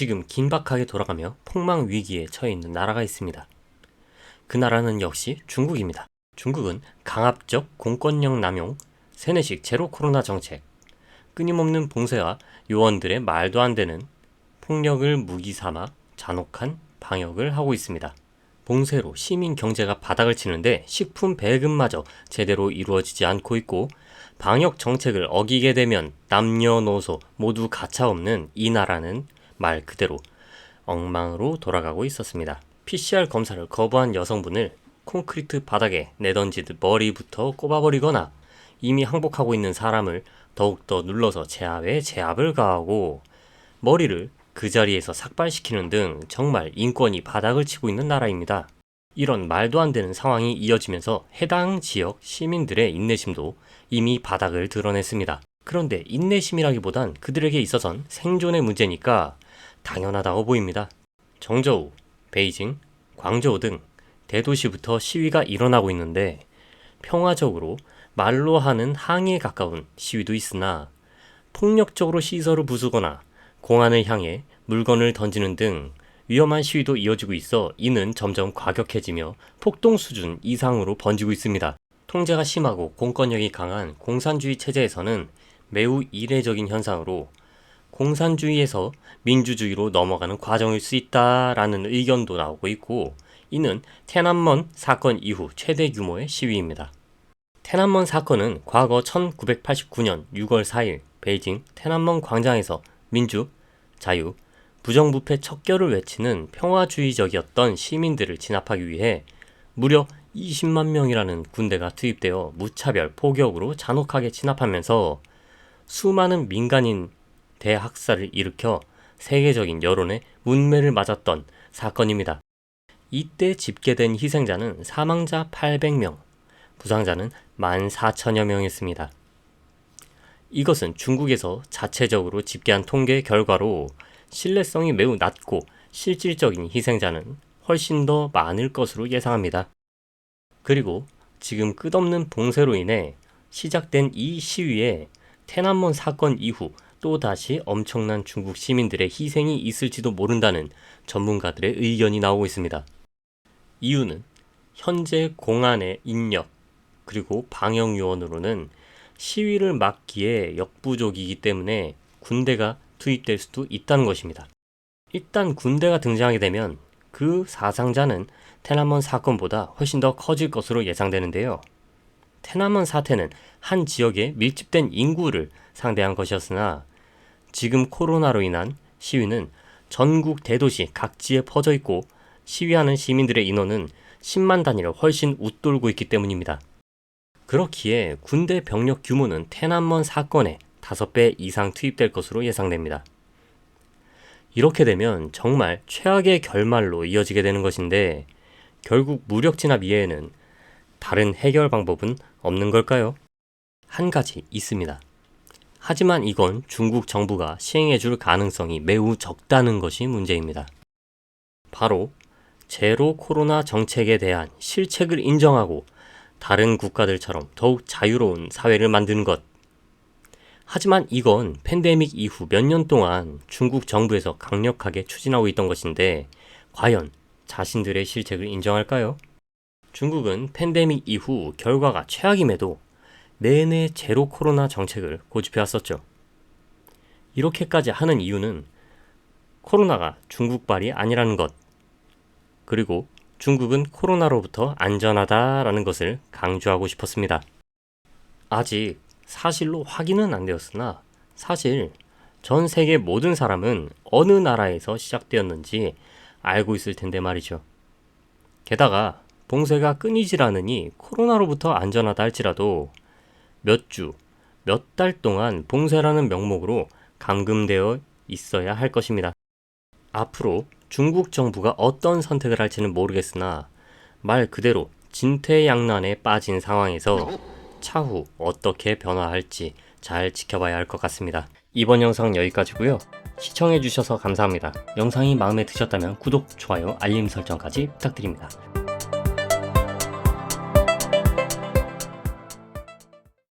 지금 긴박하게 돌아가며 폭망 위기에 처해 있는 나라가 있습니다. 그 나라는 역시 중국입니다. 중국은 강압적 공권력 남용, 세뇌식 제로 코로나 정책, 끊임없는 봉쇄와 요원들의 말도 안 되는 폭력을 무기 삼아 잔혹한 방역을 하고 있습니다. 봉쇄로 시민 경제가 바닥을 치는데 식품 배급마저 제대로 이루어지지 않고 있고, 방역 정책을 어기게 되면 남녀노소 모두 가차없는 이 나라는 말 그대로 엉망으로 돌아가고 있었습니다. PCR 검사를 거부한 여성분을 콘크리트 바닥에 내던지듯 머리부터 꼽아버리거나, 이미 항복하고 있는 사람을 더욱더 눌러서 제압에 제압을 가하고 머리를 그 자리에서 삭발시키는 등 정말 인권이 바닥을 치고 있는 나라입니다. 이런 말도 안 되는 상황이 이어지면서 해당 지역 시민들의 인내심도 이미 바닥을 드러냈습니다. 그런데 인내심이라기보단 그들에게 있어선 생존의 문제니까 당연하다고 보입니다. 정저우, 베이징, 광저우 등 대도시부터 시위가 일어나고 있는데, 평화적으로 말로 하는 항의에 가까운 시위도 있으나 폭력적으로 시설을 부수거나 공안을 향해 물건을 던지는 등 위험한 시위도 이어지고 있어 이는 점점 과격해지며 폭동 수준 이상으로 번지고 있습니다. 통제가 심하고 공권력이 강한 공산주의 체제에서는 매우 이례적인 현상으로 공산주의에서 민주주의로 넘어가는 과정일 수 있다라는 의견도 나오고 있고, 이는天安門 사건 이후 최대 규모의 시위입니다.天安門 사건은 과거 1989년 6월 4일 베이징天安門 광장에서 민주, 자유, 부정부패 척결을 외치는 평화주의적이었던 시민들을 진압하기 위해 무려 20만 명이라는 군대가 투입되어 무차별 포격으로 잔혹하게 진압하면서 수많은 민간인 대학살을 일으켜 세계적인 여론의 문매를 맞았던 사건입니다. 이때 집계된 희생자는 사망자 800명, 부상자는 14,000여 명이었습니다. 이것은 중국에서 자체적으로 집계한 통계 결과로 신뢰성이 매우 낮고 실질적인 희생자는 훨씬 더 많을 것으로 예상합니다. 그리고 지금 끝없는 봉쇄로 인해 시작된 이 시위에天安門 사건 이후 또다시 엄청난 중국 시민들의 희생이 있을지도 모른다는 전문가들의 의견이 나오고 있습니다. 이유는 현재 공안의 인력 그리고 방역 요원으로는 시위를 막기에 역부족이기 때문에 군대가 투입될 수도 있다는 것입니다. 일단 군대가 등장하게 되면 그 사상자는天安門 사건보다 훨씬 더 커질 것으로 예상되는데요.天安門 사태는 한 지역에 밀집된 인구를 상대한 것이었으나, 지금 코로나로 인한 시위는 전국 대도시 각지에 퍼져 있고 시위하는 시민들의 인원은 10만 단위를 훨씬 웃돌고 있기 때문입니다. 그렇기에 군대 병력 규모는天安門 사건의 5배 이상 투입될 것으로 예상됩니다. 이렇게 되면 정말 최악의 결말로 이어지게 되는 것인데, 결국 무력 진압 이외에는 다른 해결 방법은 없는 걸까요? 한 가지 있습니다. 하지만 이건 중국 정부가 시행해 줄 가능성이 매우 적다는 것이 문제입니다. 바로 제로 코로나 정책에 대한 실책을 인정하고 다른 국가들처럼 더욱 자유로운 사회를 만드는 것. 하지만 이건 팬데믹 이후 몇 년 동안 중국 정부에서 강력하게 추진하고 있던 것인데, 과연 자신들의 실책을 인정할까요? 중국은 팬데믹 이후 결과가 최악임에도 내내 제로 코로나 정책을 고집해왔었죠. 이렇게까지 하는 이유는 코로나가 중국발이 아니라는 것, 그리고 중국은 코로나로부터 안전하다라는 것을 강조하고 싶었습니다. 아직 사실로 확인은 안 되었으나 사실 전 세계 모든 사람은 어느 나라에서 시작되었는지 알고 있을 텐데 말이죠. 게다가 봉쇄가 끊이질 않으니 코로나로부터 안전하다 할지라도 몇 주, 몇 달 동안 봉쇄라는 명목으로 감금되어 있어야 할 것입니다. 앞으로 중국 정부가 어떤 선택을 할지는 모르겠으나 말 그대로 진퇴양난에 빠진 상황에서 차후 어떻게 변화할지 잘 지켜봐야 할 것 같습니다. 이번 영상은 여기까지고요. 시청해주셔서 감사합니다. 영상이 마음에 드셨다면 구독, 좋아요, 알림 설정까지 부탁드립니다.